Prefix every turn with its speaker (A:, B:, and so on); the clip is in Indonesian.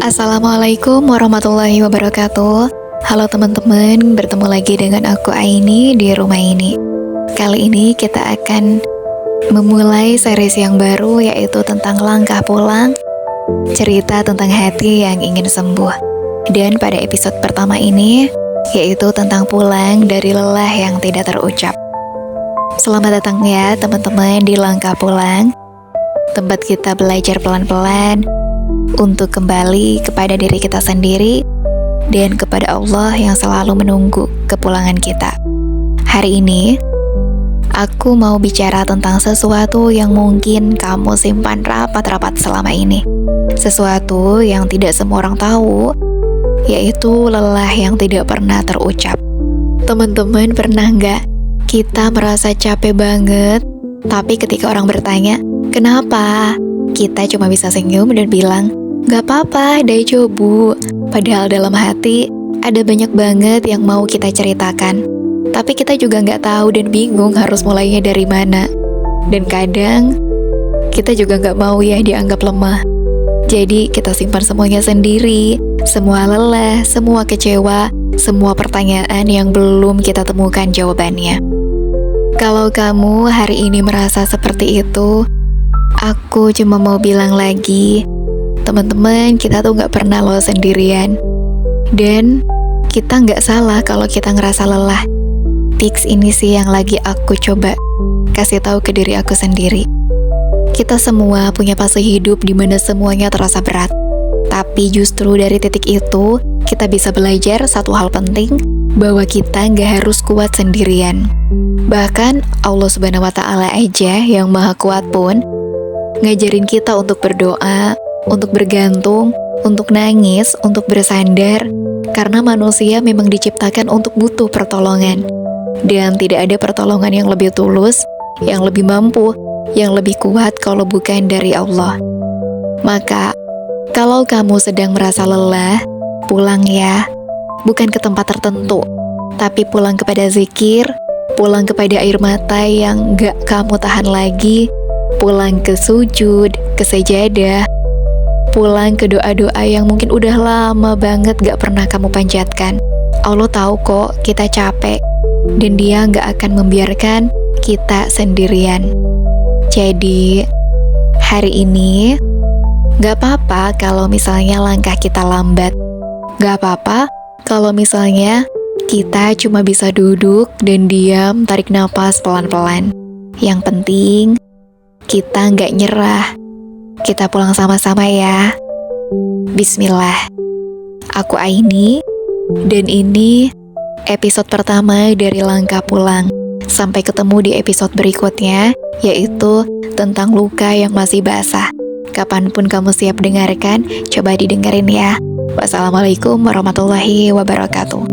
A: Assalamualaikum warahmatullahi wabarakatuh. Halo teman-teman, bertemu lagi dengan aku Aini di rumah ini. Kali ini kita akan memulai series yang baru, yaitu tentang langkah pulang, cerita tentang hati yang ingin sembuh. Dan pada episode pertama ini, yaitu tentang pulang dari lelah yang tidak terucap. Selamat datang ya teman-teman di Langkah Pulang, tempat kita belajar pelan-pelan untuk kembali kepada diri kita sendiri dan kepada Allah yang selalu menunggu kepulangan kita. Hari ini, aku mau bicara tentang sesuatu yang mungkin kamu simpan rapat-rapat selama ini. Sesuatu yang tidak semua orang tahu, yaitu lelah yang tidak pernah terucap. Teman-teman, pernah nggak kita merasa capek banget, tapi ketika orang bertanya, kenapa? Kita cuma bisa senyum dan bilang, gak apa-apa, daijoubu. Padahal dalam hati, ada banyak banget yang mau kita ceritakan. Tapi kita juga gak tahu dan bingung harus mulainya dari mana. Dan kadang, kita juga gak mau ya dianggap lemah. Jadi kita simpan semuanya sendiri, semua lelah, semua kecewa, semua pertanyaan yang belum kita temukan jawabannya. Kalau kamu hari ini merasa seperti itu, aku cuma mau bilang lagi, teman-teman, kita tuh gak pernah loh sendirian. Dan kita gak salah kalau kita ngerasa lelah. Tips ini sih yang lagi aku coba kasih tahu ke diri aku sendiri. Kita semua punya fase hidup di mana semuanya terasa berat. Tapi justru dari titik itu, kita bisa belajar satu hal penting, bahwa kita gak harus kuat sendirian. Bahkan Allah Subhanahu wa Ta'ala aja yang maha kuat pun ngajarin kita untuk berdoa, untuk bergantung, untuk nangis, untuk bersandar, karena manusia memang diciptakan untuk butuh pertolongan. Dan tidak ada pertolongan yang lebih tulus, yang lebih mampu, yang lebih kuat kalau bukan dari Allah. Maka, kalau kamu sedang merasa lelah, pulang ya. Bukan ke tempat tertentu, tapi pulang kepada zikir, pulang kepada air mata yang gak kamu tahan lagi, pulang ke sujud, ke sajadah, pulang ke doa-doa yang mungkin udah lama banget gak pernah kamu panjatkan. Allah tahu kok kita capek, dan Dia gak akan membiarkan kita sendirian. Jadi, hari ini gak apa-apa kalau misalnya langkah kita lambat. Gak apa-apa kalau misalnya kita cuma bisa duduk dan diam, tarik napas pelan-pelan. Yang penting, kita nggak nyerah. Kita pulang sama-sama ya. Bismillah. Aku Aini, dan ini episode pertama dari Langkah Pulang. Sampai ketemu di episode berikutnya, yaitu tentang luka yang masih basah. Kapanpun kamu siap dengarkan, coba didengerin ya. Wassalamualaikum warahmatullahi wabarakatuh.